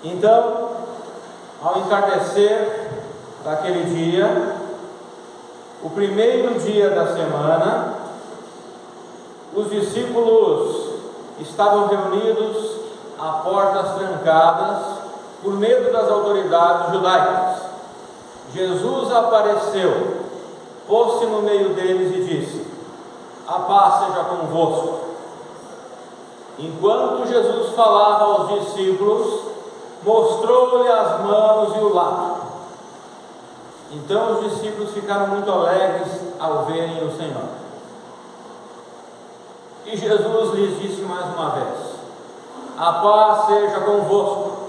Então, ao entardecer daquele dia, o primeiro dia da semana, os discípulos estavam reunidos a portas trancadas por medo das autoridades judaicas. Jesus apareceu, pôs-se no meio deles e disse: a paz seja convosco. Enquanto Jesus falava aos discípulos, mostrou-lhe as mãos e o lado. Então os discípulos ficaram muito alegres ao verem o Senhor. E Jesus lhes disse mais uma vez: a paz seja convosco.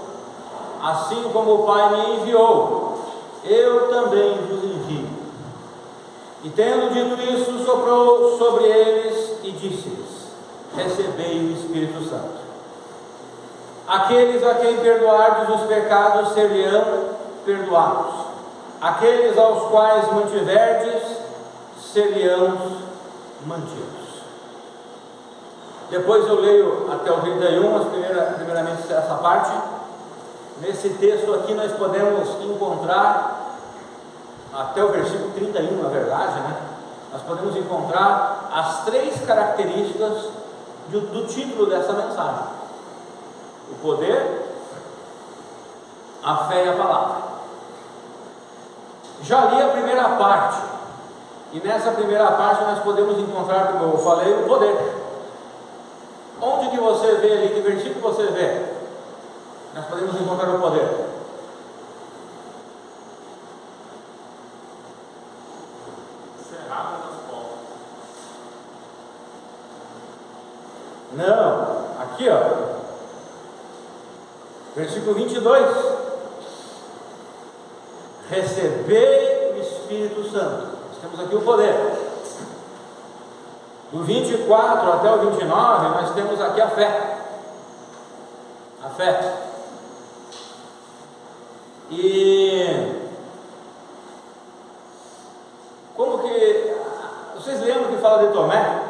Assim como o Pai me enviou, eu também vos envio. E tendo dito isso, soprou sobre eles e disse-lhes: recebei o Espírito Santo. Aqueles a quem perdoardes os pecados ser-lhe-ão perdoados. Aqueles aos quais mantiverdes ser-lhe-ão mantidos. Depois eu leio até o 31, mas primeiramente essa parte. Nesse texto aqui nós podemos encontrar, até o versículo 31 na verdade, nós podemos encontrar as três características do título dessa mensagem: o poder, a fé e a palavra. Já li a primeira parte, e nessa primeira parte nós podemos encontrar, como eu falei, o poder. Onde que você vê ali, que versículo você vê? Nós podemos encontrar o poder. Cerrado nas portas. Não, aqui versículo 22. Receber o Espírito Santo. Nós temos aqui o poder. Do 24 até o 29, nós temos aqui a fé. A fé. E como que vocês lembram que fala de Tomé?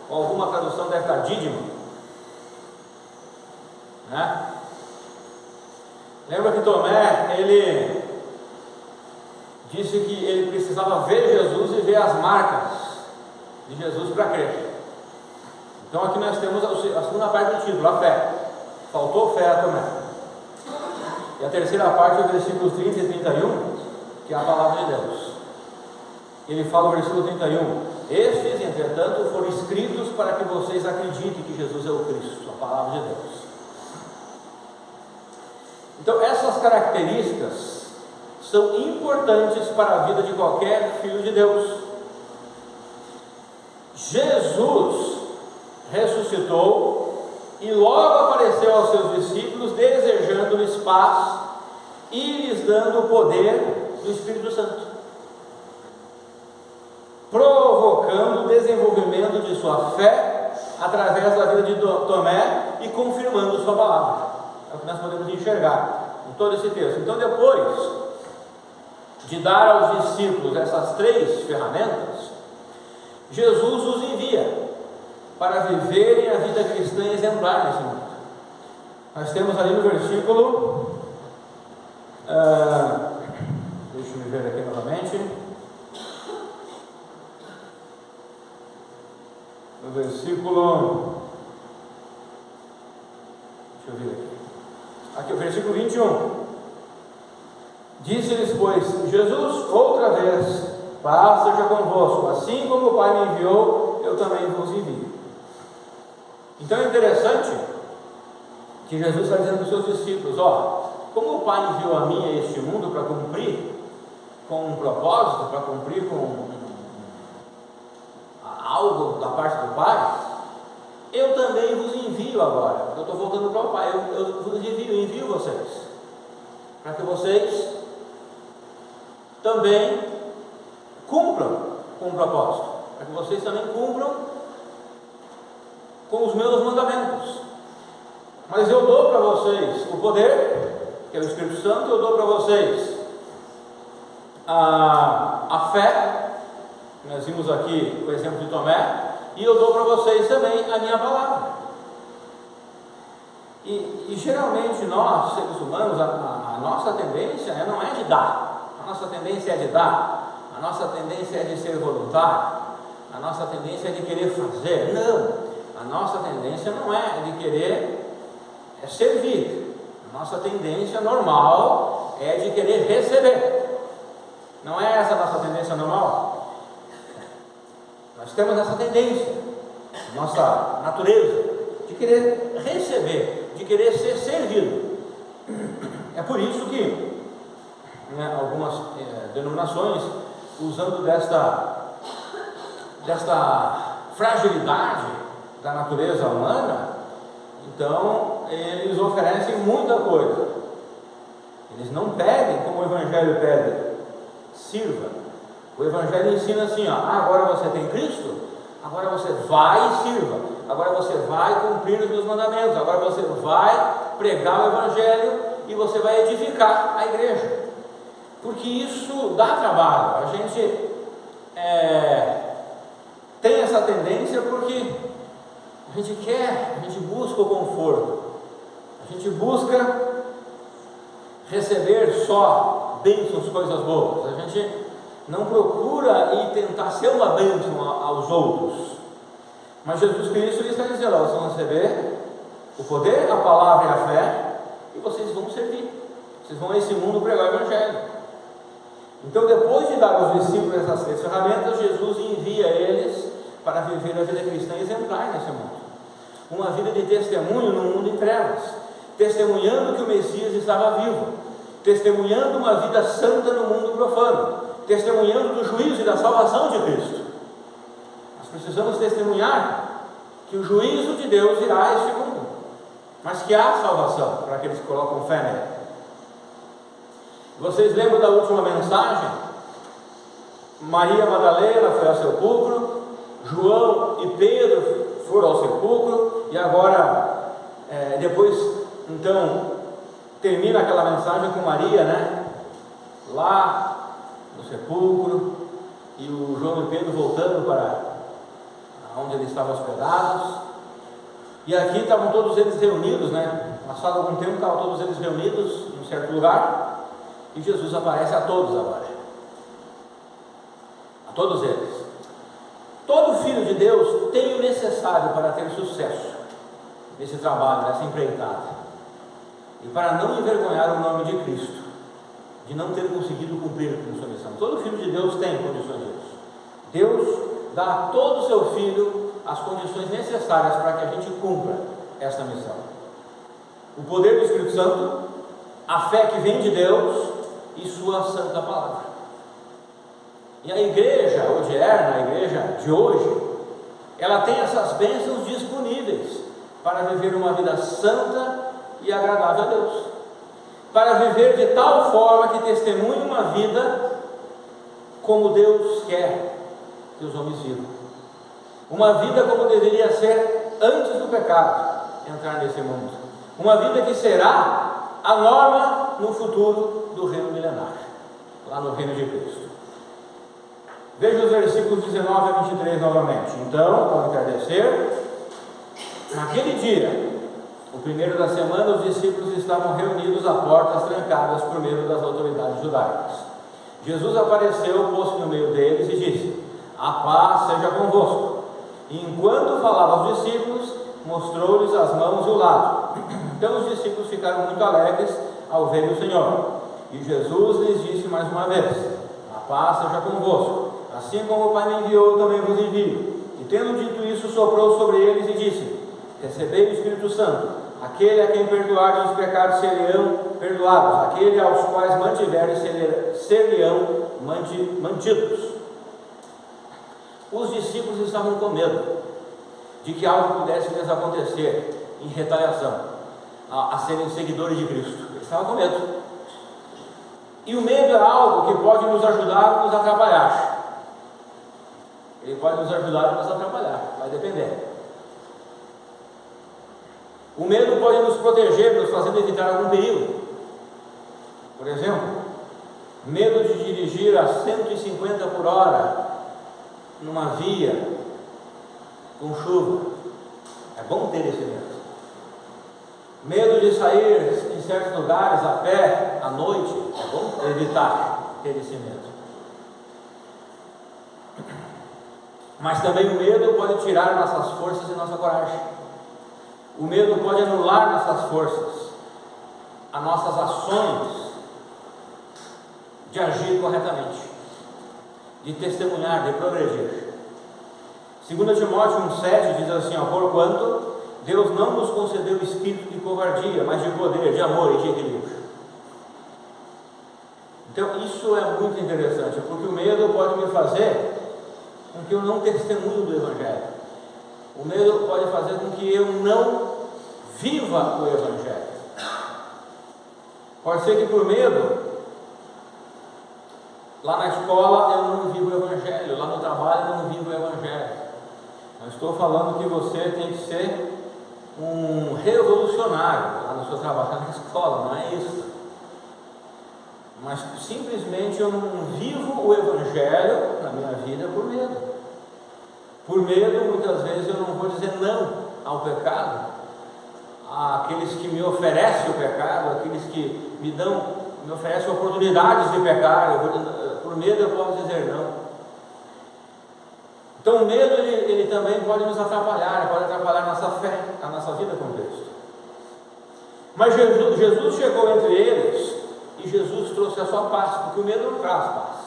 Ou alguma tradução deve estar Dídimo, né? Lembra que Tomé, ele disse que ele precisava ver Jesus e ver as marcas de Jesus para crer. Então aqui nós temos a segunda parte do título, a fé. Faltou fé a Tomé. E a terceira parte, os versículos 30 e 31, que é a palavra de Deus. Ele fala no versículo 31: estes, entretanto, foram escritos para que vocês acreditem que Jesus é o Cristo, a palavra de Deus. Então essas características são importantes para a vida de qualquer filho de Deus. Jesus ressuscitou e logo apareceu aos seus discípulos, desejando-lhes paz e lhes dando o poder do Espírito Santo, provocando o desenvolvimento de sua fé através da vida de Tomé e confirmando sua palavra. É o que nós podemos enxergar em todo esse texto. Então, depois de dar aos discípulos essas três ferramentas, Jesus os envia para viverem a vida cristã exemplar nesse mundo. Nós temos ali no versículo, deixa eu ver aqui novamente, no versículo, deixa eu ver aqui, o versículo 21, disse-lhes, pois, Jesus outra vez: paz seja convosco, assim como o Pai me enviou, eu também vos envio. Então é interessante que Jesus está dizendo para os seus discípulos: como o Pai enviou a mim a este mundo para cumprir com um propósito, para cumprir com algo da parte do Pai, eu também vos envio agora. Eu estou voltando para o Pai, eu vos envio vocês, para que vocês também cumpram com o propósito, para que vocês também cumpram com os meus mandamentos. Mas eu dou para vocês o poder, que é o Espírito Santo, eu dou para vocês a fé, nós vimos aqui o exemplo de Tomé, e eu dou para vocês também a minha palavra. E geralmente nós, seres humanos, a nossa tendência não é de dar, a nossa tendência é de dar, a nossa tendência é de ser voluntário, a nossa tendência é de querer fazer. Não, a nossa tendência não é de querer servir, a nossa tendência normal é de querer receber. Não é essa a nossa tendência normal? Nós temos essa tendência, nossa natureza, de querer receber, de querer ser servido. É por isso que algumas denominações, usando desta fragilidade da natureza humana, então eles oferecem muita coisa. Eles não pedem como o Evangelho pede: sirva. O Evangelho ensina assim, agora você tem Cristo, agora você vai e sirva, agora você vai cumprir os meus mandamentos, agora você vai pregar o Evangelho e você vai edificar a igreja. Porque isso dá trabalho. A gente tem essa tendência porque a gente busca o conforto, a gente busca receber só bênçãos, coisas boas. A gente não procura ir tentar ser uma bênção aos outros. Mas Jesus Cristo está dizendo: vocês vão receber o poder, a palavra e a fé, e vocês vão servir, vocês vão a esse mundo pregar o Evangelho. Então, depois de dar aos discípulos essas três ferramentas, Jesus envia eles para viver a vida cristã exemplar nesse mundo, uma vida de testemunho no mundo em trevas, testemunhando que o Messias estava vivo, testemunhando uma vida santa no mundo profano, testemunhando do juízo e da salvação de Cristo. Nós precisamos testemunhar que o juízo de Deus irá a este mundo, mas que há salvação para aqueles que colocam fé nele. Vocês lembram da última mensagem? Maria Madalena foi ao sepulcro, João e Pedro foram ao sepulcro, e agora, depois, então, termina aquela mensagem com Maria, lá no sepulcro, e o João e Pedro voltando para onde eles estavam hospedados, e aqui estavam todos eles reunidos, passado algum tempo estavam todos eles reunidos em um certo lugar, e Jesus aparece a todos agora, a todos eles. Todo filho de Deus tem o necessário para ter sucesso nesse trabalho, nessa empreitada, e para não envergonhar o nome de Cristo, de não ter conseguido cumprir com sua missão. Todo filho de Deus tem condições disso. Deus dá a todo seu filho as condições necessárias para que a gente cumpra essa missão: o poder do Espírito Santo, a fé que vem de Deus e sua santa palavra. E a igreja odierna, a igreja de hoje, ela tem essas bênçãos disponíveis para viver uma vida santa e agradável a Deus, para viver de tal forma que testemunhe uma vida como Deus quer que os homens vivam, uma vida como deveria ser antes do pecado entrar nesse mundo, uma vida que será a norma no futuro do reino milenar, lá no reino de Cristo. Veja os versículos 19 a 23 novamente. Então, ao entardecer, naquele dia, o primeiro da semana, os discípulos estavam reunidos a portas trancadas por medo das autoridades judaicas. Jesus apareceu, pôs-se no meio deles e disse: a paz seja convosco. E enquanto falava aos discípulos, mostrou-lhes as mãos e o lado. Então os discípulos ficaram muito alegres ao ver o Senhor. E Jesus lhes disse mais uma vez: a paz seja convosco. Assim como o Pai me enviou, também vos envio. E tendo dito isso, soprou sobre eles e disse: recebei o Espírito Santo. Aquele a quem perdoardes os pecados serão perdoados, aquele aos quais mantiverem ser-lhe-ão mantidos. Os discípulos estavam com medo de que algo pudesse lhes acontecer em retaliação a serem seguidores de Cristo. Eles estavam com medo. E o medo é algo que pode nos ajudar ou nos atrapalhar. Ele pode nos ajudar ou nos atrapalhar, vai depender. O medo pode nos proteger, nos fazendo evitar algum perigo. Por exemplo, medo de dirigir a 150 por hora numa via com chuva. É bom ter esse medo. Medo de sair em certos lugares a pé à noite, é bom evitar ter esse medo. Mas também o medo pode tirar nossas forças e nossa coragem. O medo pode anular nossas forças, as nossas ações de agir corretamente, de testemunhar, de progredir. 2 Timóteo 1,7 diz assim: porquanto Deus não nos concedeu espírito de covardia, mas de poder, de amor e de equilíbrio. Então isso é muito interessante, porque o medo pode me fazer com que eu não testemunhe do Evangelho. O medo pode fazer com que eu não viva o Evangelho. Pode ser que por medo, lá na escola eu não vivo o Evangelho, lá no trabalho eu não vivo o Evangelho. Não estou falando que você tem que ser um revolucionário lá no seu trabalho, na escola, não é isso. Mas simplesmente eu não vivo o Evangelho na minha vida por medo. Por medo, muitas vezes eu não vou dizer não ao pecado, àqueles que me oferecem o pecado, aqueles que me oferecem oportunidades de pecar. Por medo eu posso dizer não. Então o medo ele também pode nos atrapalhar, pode atrapalhar a nossa fé, a nossa vida com Cristo. Mas Jesus chegou entre eles e Jesus trouxe a sua paz, porque o medo não traz paz,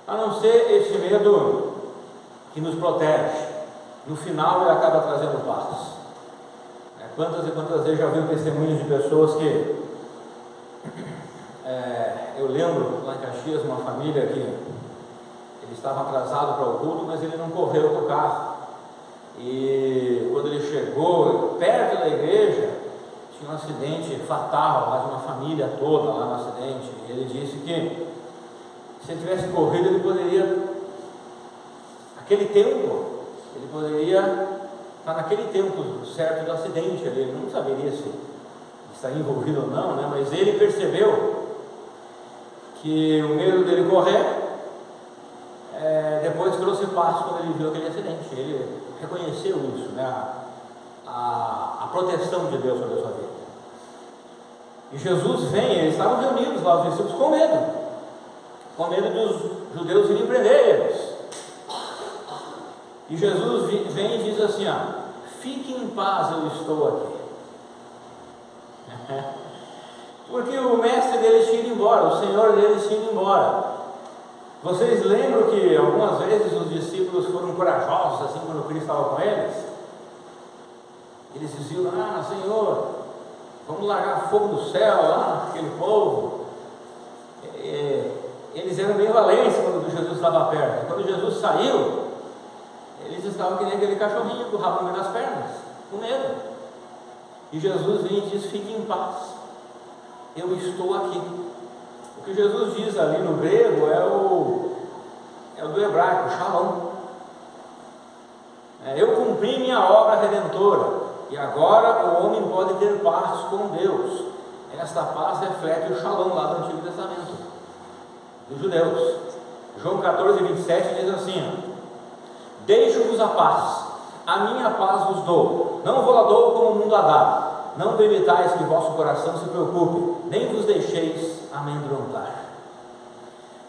a não ser esse medo que nos protege. No final ele acaba trazendo paz. Quantas e quantas vezes já vi testemunhos de pessoas que eu lembro lá em Caxias, uma família que ele estava atrasado para o culto, mas ele não correu com o carro, e quando ele chegou perto da igreja, tinha um acidente fatal lá de uma família toda lá no acidente, e ele disse que se ele tivesse corrido, ele poderia, naquele tempo, ele poderia estar naquele tempo certo do acidente ali. Ele não saberia se está envolvido ou não, né? Mas ele percebeu que o medo dele correr depois trouxe paz quando ele viu aquele acidente. Ele reconheceu isso, né? A proteção de Deus sobre a sua vida. E Jesus vem, eles estavam reunidos lá, os discípulos, com medo dos judeus irem prender eles. E Jesus vem e diz assim: fique em paz, eu estou aqui. Porque o mestre deles tinha ido embora, o Senhor deles tinha ido embora. Vocês lembram que algumas vezes os discípulos foram corajosos, assim, quando Cristo estava com eles? Eles diziam: Senhor, vamos largar fogo do céu lá, aquele povo. Eles eram bem valentes quando Jesus estava perto. Quando Jesus saiu, eles estavam que nem aquele cachorrinho com o rabo no meio das pernas, com medo. E Jesus vem e diz: fique em paz, eu estou aqui. O que Jesus diz ali no grego é o do hebraico, shalom. Eu cumpri minha obra redentora, e agora o homem pode ter paz com Deus. Esta paz reflete o shalom lá do Antigo Testamento, dos judeus. João 14, 27 diz assim: deixo-vos a paz, a minha paz vos dou, não vou lá dou como o mundo a dá. Não permitais que vosso coração se preocupe, nem vos deixeis amedrontar.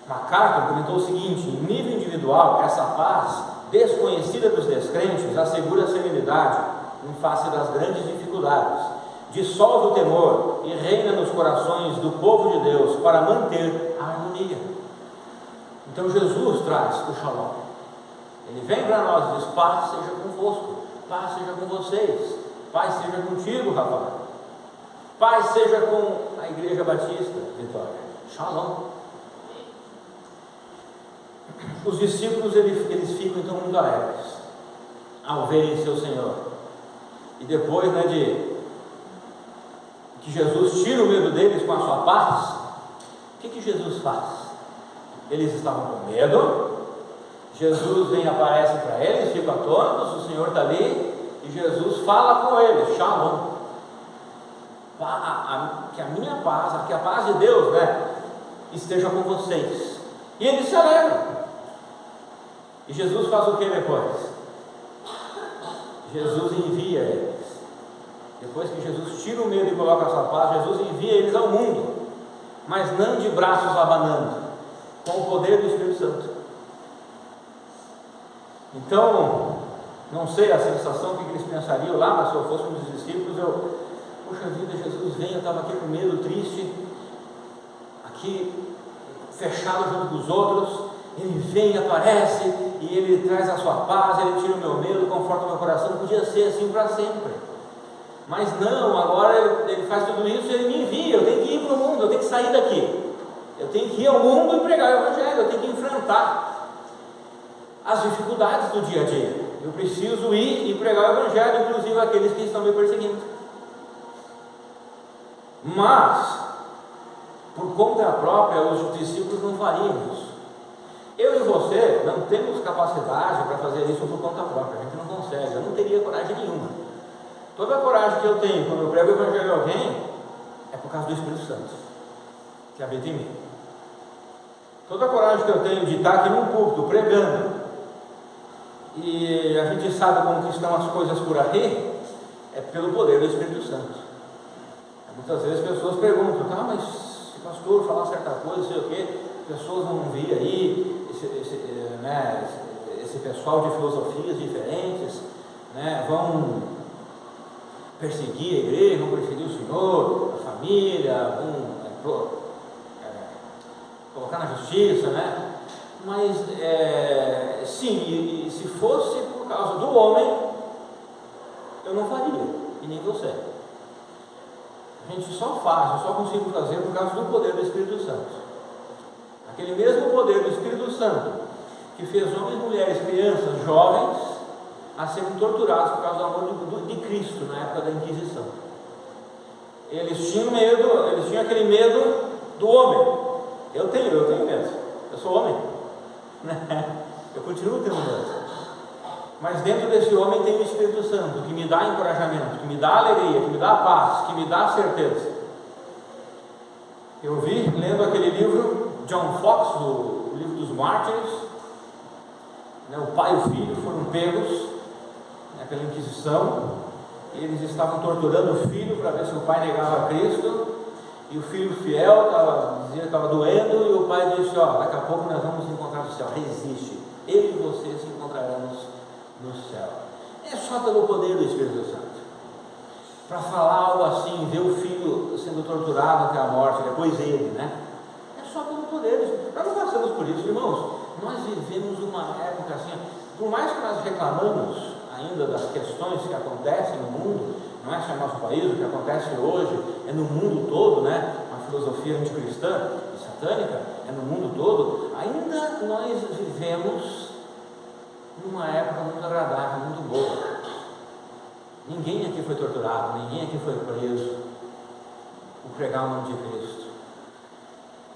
MacArthur comentou o seguinte: em nível individual, essa paz, desconhecida dos descrentes, assegura a serenidade em face das grandes dificuldades, dissolve o temor e reina nos corações do povo de Deus para manter a harmonia. Então Jesus traz o shalom. Ele vem para nós e diz: paz seja convosco, paz seja com vocês, paz seja contigo, Rafael, paz seja com a Igreja Batista Vitória. Shalom. Os discípulos eles ficam então muito alegres ao verem seu Senhor. E depois de que Jesus tira o medo deles com a sua paz, o que Jesus faz? Eles estavam com medo, Jesus vem e aparece para eles, ficam atônitos, o Senhor está ali, e Jesus fala com eles: shalom. Que a minha paz, que a paz de Deus, esteja com vocês. E eles se alegram. E Jesus faz o que depois? Jesus envia eles. Depois que Jesus tira o medo e coloca a sua paz, Jesus envia eles ao mundo, mas não de braços abanando, com o poder do Espírito Santo. Então, não sei a sensação que eles pensariam lá, mas se eu fosse um dos discípulos, poxa vida, Jesus vem, eu estava aqui com medo, triste, aqui fechado junto com os outros, ele vem, aparece, e ele traz a sua paz, ele tira o meu medo, conforta o meu coração. Podia ser assim para sempre, mas não, agora ele faz tudo isso e ele me envia. Eu tenho que ir para o mundo, eu tenho que sair daqui, eu tenho que ir ao mundo e pregar o Evangelho, eu tenho que enfrentar as dificuldades do dia a dia. Eu preciso ir e pregar o Evangelho, inclusive aqueles que estão me perseguindo. Mas, por conta própria, os discípulos não fariam isso. Eu e você não temos capacidade para fazer isso por conta própria, a gente não consegue, eu não teria coragem nenhuma. Toda a coragem que eu tenho quando eu prego o Evangelho a alguém é por causa do Espírito Santo que habita em mim. Toda a coragem que eu tenho de estar aqui num púlpito pregando, e a gente sabe como que estão as coisas por aí, é pelo poder do Espírito Santo. Muitas vezes as pessoas perguntam, tá, mas se o pastor falar certa coisa, sei o quê, pessoas vão vir aí, esse pessoal de filosofias diferentes, né, vão perseguir a igreja, vão perseguir o Senhor, a família, vão colocar na justiça, né? Mas sim, e se fosse por causa do homem, eu não faria, e nem você. A gente só faz, eu só consigo fazer por causa do poder do Espírito Santo. Aquele mesmo poder do Espírito Santo que fez homens, mulheres, crianças, jovens a serem torturados por causa do amor de Cristo na época da Inquisição. Eles tinham medo, eles tinham aquele medo do homem. Eu tenho medo, eu sou homem, eu continuo tendo medo. Mas dentro desse homem tem o Espírito Santo, que me dá encorajamento, que me dá alegria, que me dá paz, que me dá certeza. Eu vi, lendo aquele livro, John Fox, o livro dos mártires, né, o pai e o filho foram pegos, né, pela Inquisição, e eles estavam torturando o filho para ver se o pai negava a Cristo, e o filho fiel dizia que estava doendo, e o pai disse, daqui a pouco nós vamos encontrar no céu, resiste, eu e você se encontraremos no céu. É só pelo poder do Espírito Santo. Para falar algo assim, ver o filho sendo torturado até a morte, depois ele, né? É só pelo poder. Nós não passamos por isso, irmãos. Nós vivemos uma época assim, por mais que nós reclamamos ainda das questões que acontecem no mundo, não é só no nosso país, o que acontece hoje é no mundo todo, né? Uma filosofia anticristã e satânica é no mundo todo. Ainda nós vivemos numa época muito agradável, muito boa. Ninguém aqui foi torturado, ninguém aqui foi preso por pregar o nome de Cristo,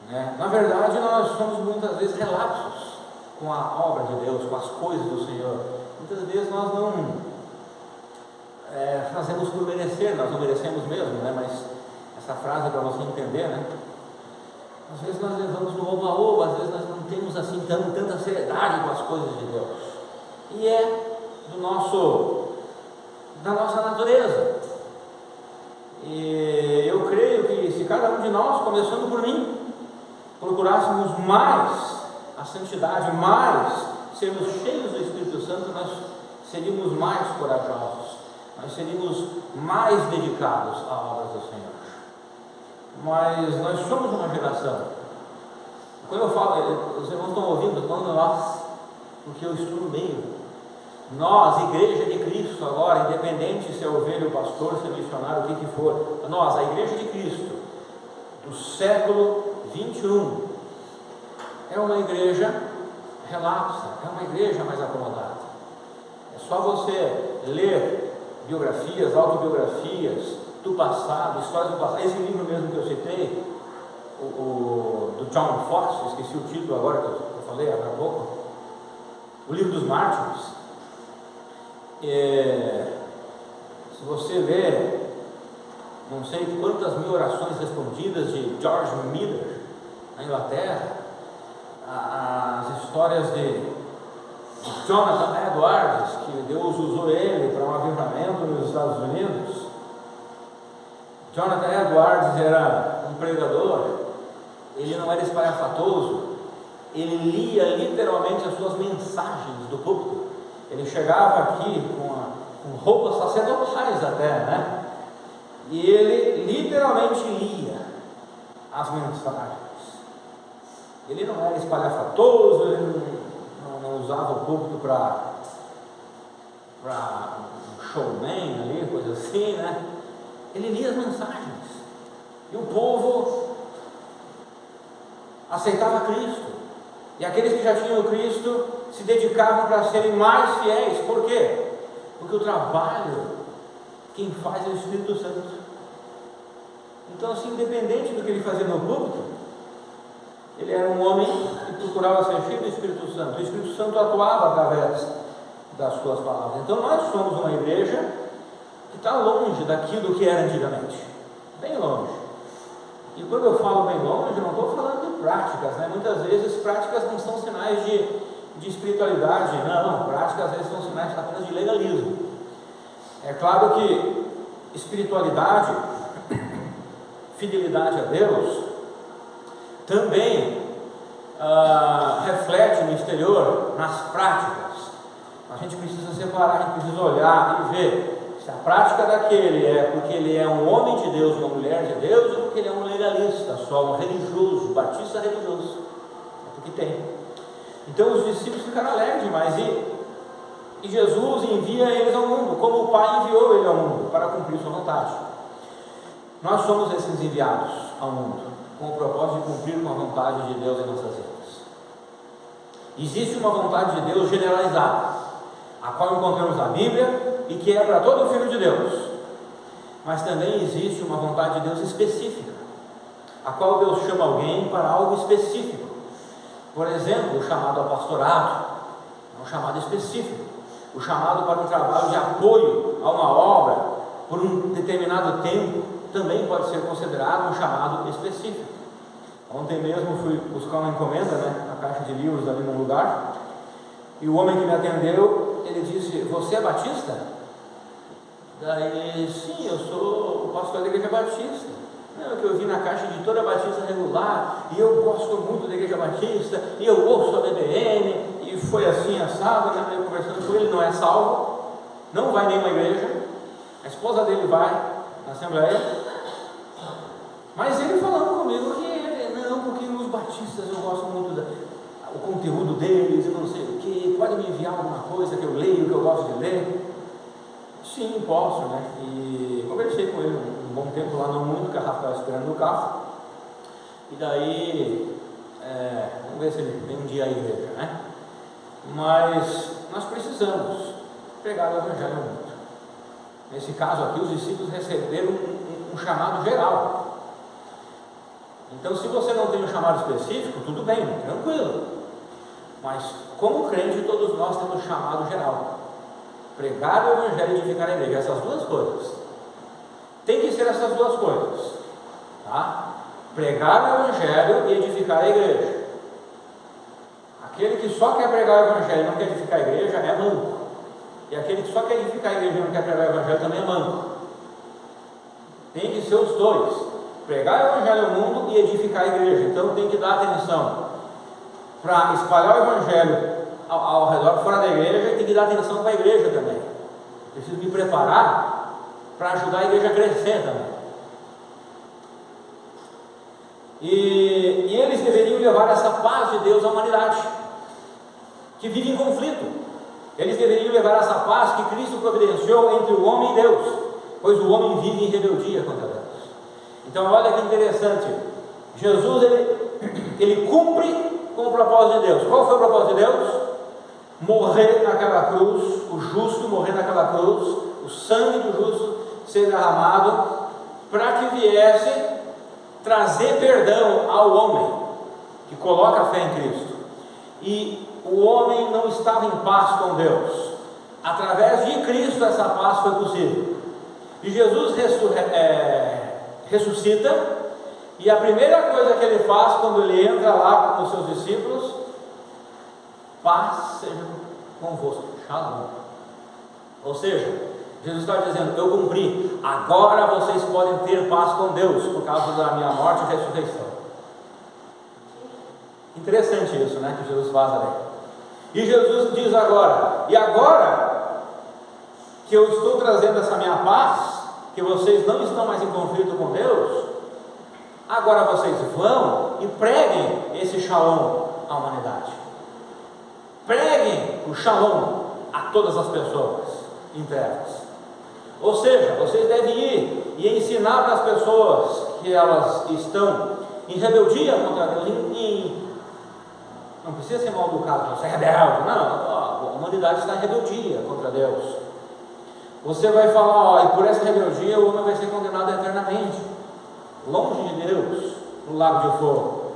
né? Na verdade, nós somos muitas vezes relapsos com a obra de Deus, com as coisas do Senhor. Muitas vezes nós não fazemos por merecer, nós não merecemos mesmo, né? Mas essa frase é para você entender, né? Às vezes nós levamos no oba-oba, às vezes nós não temos assim tanta seriedade com as coisas de Deus. E é da nossa natureza. E eu creio que se cada um de nós, começando por mim, procurássemos mais a santidade, mais sermos cheios do Espírito Santo, nós seríamos mais corajosos, nós seríamos mais dedicados à obra do Senhor. Mas nós somos uma geração, quando eu falo, os irmãos estão ouvindo, quando nós, porque eu estou no meio. Nós, Igreja de Cristo agora, independente se é ovelha, o pastor, se é missionário, o que for, nós, a Igreja de Cristo do século 21, é uma igreja relapsa, é uma igreja mais acomodada. É só você ler biografias, autobiografias do passado, histórias do passado. Esse livro mesmo que eu citei, do John Fox, esqueci o título agora que eu falei há pouco, o livro dos mártires. Se você ler, não sei quantas mil orações respondidas de George Miller na Inglaterra, as histórias de Jonathan Edwards, que Deus usou ele para um avivamento nos Estados Unidos, Jonathan Edwards era um pregador. Ele não era espalhafatoso, ele lia literalmente as suas mensagens do púlpito. Ele chegava aqui com roupas sacerdotais até, né? E ele literalmente lia as mensagens. Ele não era espalhafatoso, ele não usava o púlpito para um showman ali, coisa assim, né? Ele lia as mensagens. E o povo aceitava Cristo. E aqueles que já tinham Cristo se dedicavam para serem mais fiéis. Por quê? Porque o trabalho, quem faz é o Espírito Santo. Então, assim, independente do que ele fazia no púlpito, ele era um homem que procurava ser cheio do Espírito Santo. O Espírito Santo atuava através das suas palavras. Então, nós somos uma igreja que está longe daquilo que era antigamente. Bem longe. E quando eu falo bem longe, eu não estou falando de práticas, né? Muitas vezes práticas não são sinais de espiritualidade, não, práticas às vezes são sinais apenas de legalismo. É claro que espiritualidade, fidelidade a Deus, também reflete no exterior, nas práticas. A gente precisa separar, a gente precisa olhar e ver se a prática daquele é porque ele é um homem de Deus, uma mulher de Deus, ou porque ele é um legalista, só um religioso, batista religioso. É porque tem. Então os discípulos ficaram alegres demais, e Jesus envia eles ao mundo, como o Pai enviou ele ao mundo, para cumprir sua vontade. Nós somos esses enviados ao mundo, com o propósito de cumprir com a vontade de Deus em nossas vidas. Existe uma vontade de Deus generalizada, a qual encontramos na Bíblia, e que é para todo filho de Deus. Mas também existe uma vontade de Deus específica, a qual Deus chama alguém para algo específico. Por exemplo, o chamado ao pastorado é um chamado específico. O chamado para um trabalho de apoio a uma obra por um determinado tempo também pode ser considerado um chamado específico. Ontem mesmo fui buscar uma encomenda, né, na caixa de livros ali no lugar, e o homem que me atendeu, ele disse: "Você é batista?" Daí, sim, eu sou o pastor da igreja batista. Não, que eu vi na caixa de toda batista regular, e eu gosto muito da igreja batista, e eu ouço a BBN, e foi assim assado, né? Eu conversando com ele, não é salvo, não vai em nenhuma igreja, a esposa dele vai na assembleia, mas ele falando comigo que não, porque os batistas eu gosto muito do conteúdo deles, eu não sei o que, pode me enviar alguma coisa que eu leio, que eu gosto de ler? Sim, posso, né? E conversei com ele um bom tempo lá no mundo, que a Rafa estava esperando no carro. E daí, vamos ver se ele vem um dia à igreja, né? Mas nós precisamos pregar o Evangelho no mundo. Nesse caso aqui, os discípulos receberam um chamado geral. Então, se você não tem um chamado específico, tudo bem, tranquilo. Mas, como crente, todos nós temos um chamado geral. Pregar o Evangelho e edificar a igreja, essas duas coisas. Tem que ser essas duas coisas, tá? Pregar o Evangelho e edificar a igreja. Aquele que só quer pregar o Evangelho e não quer edificar a igreja é manco. E aquele que só quer edificar a igreja e não quer pregar o Evangelho também é manco. Tem que ser os dois: pregar o Evangelho ao mundo e edificar a igreja. Então tem que dar atenção para espalhar o Evangelho ao redor, fora da igreja, e tem que dar atenção para a igreja também. Preciso me preparar para ajudar a igreja a crescer também. E eles deveriam levar essa paz de Deus à humanidade, que vive em conflito. Eles deveriam levar essa paz que Cristo providenciou entre o homem e Deus, pois o homem vive em rebeldia contra Deus. Então olha que interessante, Jesus ele cumpre com o propósito de Deus. Qual foi o propósito de Deus? Morrer naquela cruz, o justo morrer naquela cruz, o sangue do justo ser derramado, para que viesse trazer perdão ao homem que coloca a fé em Cristo. E o homem não estava em paz com Deus. Através de Cristo essa paz foi possível. E Jesus ressuscita, e a primeira coisa que ele faz quando ele entra lá com os seus discípulos: paz seja convosco, shalom. Ou seja, Jesus está dizendo: eu cumpri, agora vocês podem ter paz com Deus por causa da minha morte e ressurreição. Interessante isso, né, que Jesus faz ali. E Jesus diz agora: e agora que eu estou trazendo essa minha paz, que vocês não estão mais em conflito com Deus, agora vocês vão e preguem esse shalom à humanidade. Preguem o shalom a todas as pessoas em trevas. Ou seja, vocês devem ir e ensinar para as pessoas que elas estão em rebeldia contra Deus. Não precisa ser mal educado, você é rebelde. Não, a humanidade está em rebeldia contra Deus. Você vai falar: e por essa rebeldia o homem vai ser condenado eternamente, longe de Deus, no lago de fogo.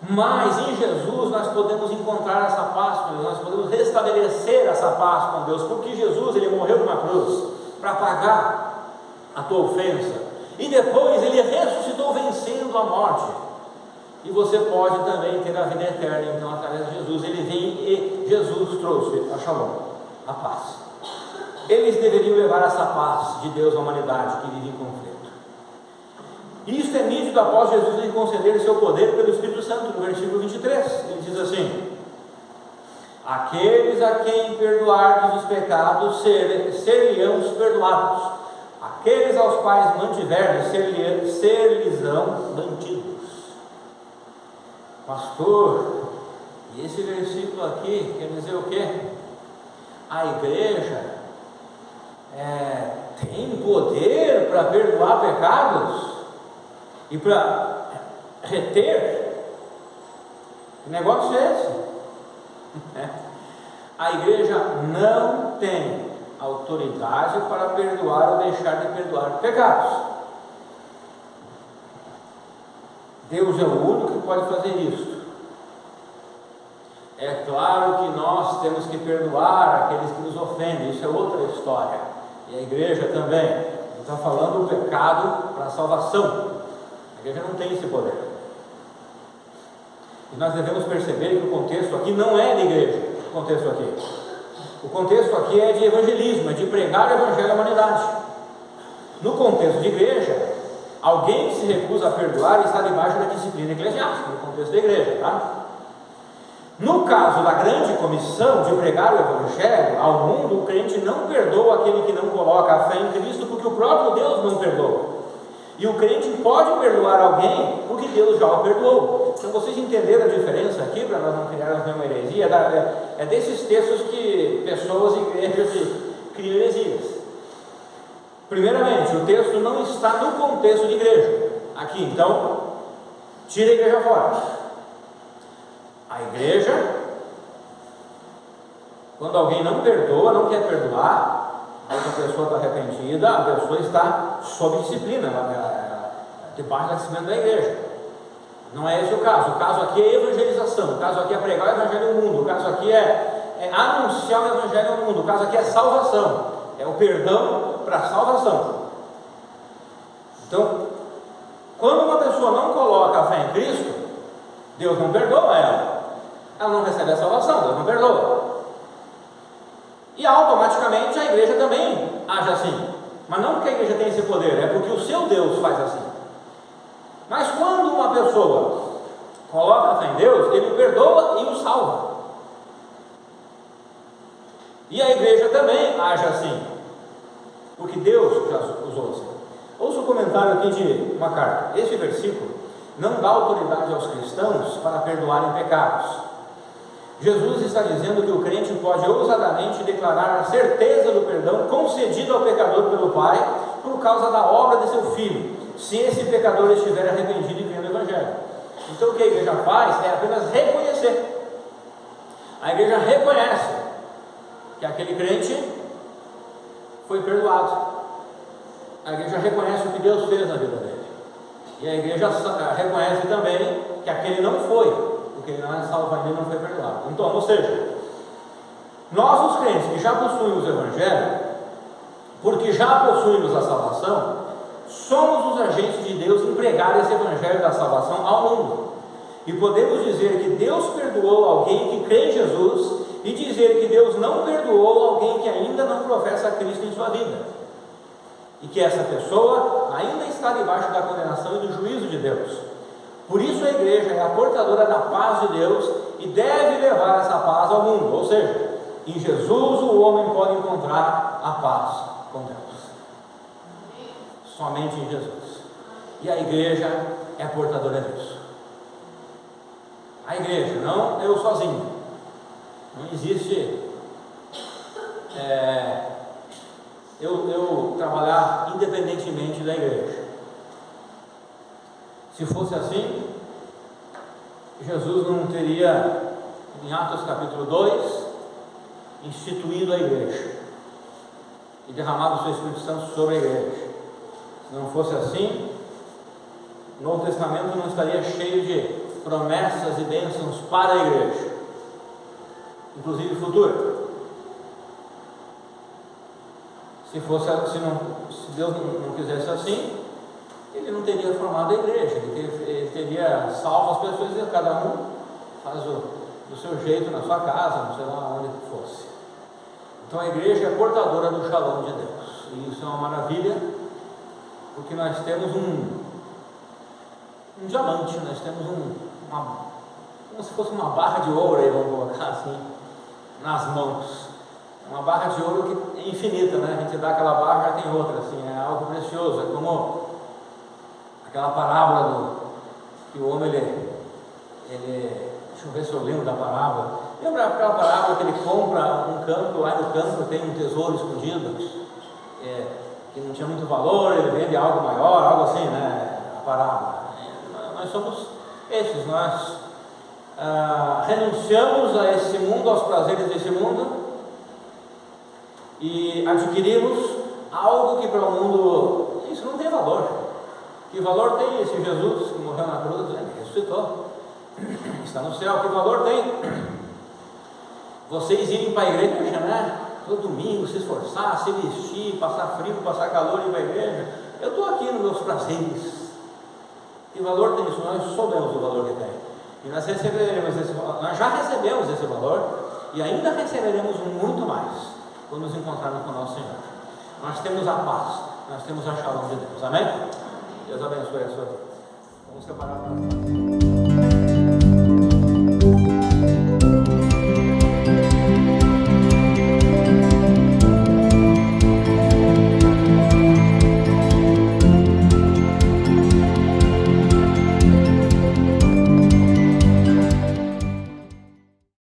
Mas em Jesus nós podemos encontrar essa paz com Deus, nós podemos restabelecer essa paz com Deus, porque Jesus, ele morreu numa cruz para pagar a tua ofensa, e depois ele ressuscitou vencendo a morte, e você pode também ter a vida eterna. Então, através de Jesus, ele vem e Jesus trouxe a shalom, a paz. Eles deveriam levar essa paz de Deus à humanidade que vive em conflito. Isto é nítido após Jesus lhe conceder seu poder pelo Espírito Santo. No versículo 23, ele diz assim: aqueles a quem perdoardes os pecados ser-lhe-ão perdoados, aqueles aos quais mantiverdes ser-lhes-ão mantidos. Pastor, e esse versículo aqui quer dizer o quê? A igreja tem poder para perdoar pecados e para reter? Que negócio é esse? A igreja não tem autoridade para perdoar ou deixar de perdoar pecados. Deus é o único que pode fazer isso. É claro que nós temos que perdoar aqueles que nos ofendem, isso é outra história. E a igreja também. Ele está falando do pecado para a salvação. A igreja não tem esse poder. E nós devemos perceber que o contexto aqui não é de igreja. O contexto aqui é de evangelismo, é de pregar o evangelho à humanidade. No contexto de igreja, alguém que se recusa a perdoar está debaixo da disciplina eclesiástica, no contexto da igreja, tá? No caso da grande comissão de pregar o evangelho ao mundo, o crente não perdoa aquele que não coloca a fé em Cristo, porque o próprio Deus não perdoa. E o crente pode perdoar alguém porque Deus já o perdoou. Então, vocês entenderam a diferença aqui, para nós não criarmos nenhuma heresia? É desses textos que pessoas e igrejas criam heresias. Primeiramente, o texto não está no contexto de igreja. Aqui, então, tira a igreja fora. A igreja, quando alguém não perdoa, não quer perdoar, a outra pessoa está arrependida, a pessoa está sob disciplina, debaixo da disciplina da igreja. Não é esse o caso. O caso aqui é evangelização, o caso aqui é pregar o evangelho ao mundo, o caso aqui é anunciar o evangelho ao mundo, o caso aqui é salvação, é o perdão para a salvação. Então, quando uma pessoa não coloca a fé em Cristo, Deus não perdoa ela não recebe a salvação, Deus não perdoa. E automaticamente a igreja também age assim. Mas não porque a igreja tem esse poder, é porque o seu Deus faz assim. Mas quando uma pessoa coloca a fé em Deus, ele o perdoa e o salva. E a igreja também age assim, porque Deus já usou assim. Ouça o comentário aqui de uma carta. Este versículo não dá autoridade aos cristãos para perdoarem pecados. Jesus está dizendo que o crente pode ousadamente declarar a certeza do perdão concedido ao pecador pelo Pai por causa da obra de seu Filho, se esse pecador estiver arrependido e crendo no Evangelho. Então o que a igreja faz é apenas reconhecer. A igreja reconhece que aquele crente foi perdoado. A igreja reconhece o que Deus fez na vida dele. E a igreja reconhece também que aquele não foi, porque ele não é salvo ainda e não foi perdoado. Então, ou seja, nós os crentes que já possuímos o Evangelho, porque já possuímos a salvação, somos os agentes de Deus em pregar esse Evangelho da salvação ao mundo. E podemos dizer que Deus perdoou alguém que crê em Jesus e dizer que Deus não perdoou alguém que ainda não professa Cristo em sua vida, e que essa pessoa ainda está debaixo da condenação e do juízo de Deus. Por isso a igreja é a portadora da paz de Deus e deve levar essa paz ao mundo, ou seja, em Jesus o homem pode encontrar a paz com Deus, somente em Jesus, e a igreja é a portadora disso. A igreja, não eu sozinho. Não existe eu trabalhar independentemente da igreja. Se fosse assim, Jesus não teria, em Atos capítulo 2, instituído a igreja e derramado o seu Espírito Santo sobre a igreja. Se não fosse assim, o Novo Testamento não estaria cheio de promessas e bênçãos para a igreja, inclusive futura. Se Deus não quisesse assim, Ele não teria formado a igreja, ele teria salvo as pessoas e cada um faz do seu jeito na sua casa, não sei lá onde fosse. Então a igreja é portadora do Shalom de Deus, e isso é uma maravilha, porque nós temos um diamante, nós temos como se fosse uma barra de ouro, aí vamos colocar assim, nas mãos. Uma barra de ouro que é infinita, né? A gente dá aquela barra, já tem outra, assim, é algo precioso. É como aquela parábola que o homem, deixa eu ver se eu lembro da parábola. Lembra aquela parábola que ele compra um campo, lá no campo tem um tesouro escondido, que não tinha muito valor, ele vende algo maior, algo assim, né? A parábola. Nós somos esses, nós renunciamos a esse mundo, aos prazeres desse mundo, e adquirimos algo que para o mundo, isso não tem valor. Que valor tem esse Jesus que morreu na cruz? Ele ressuscitou, está no céu. Que valor tem vocês irem para a igreja, né? Todo domingo, se esforçar, se vestir, passar frio, passar calor, ir para a igreja? Eu estou aqui nos meus prazeres. Que valor tem isso? Nós soubemos o valor que tem, e nós receberemos esse valor. Nós já recebemos esse valor e ainda receberemos muito mais quando nos encontrarmos com o nosso Senhor. Nós temos a paz, nós temos a Shalom de Deus. Amém? Deus abençoe a sua vida. Vamos separar para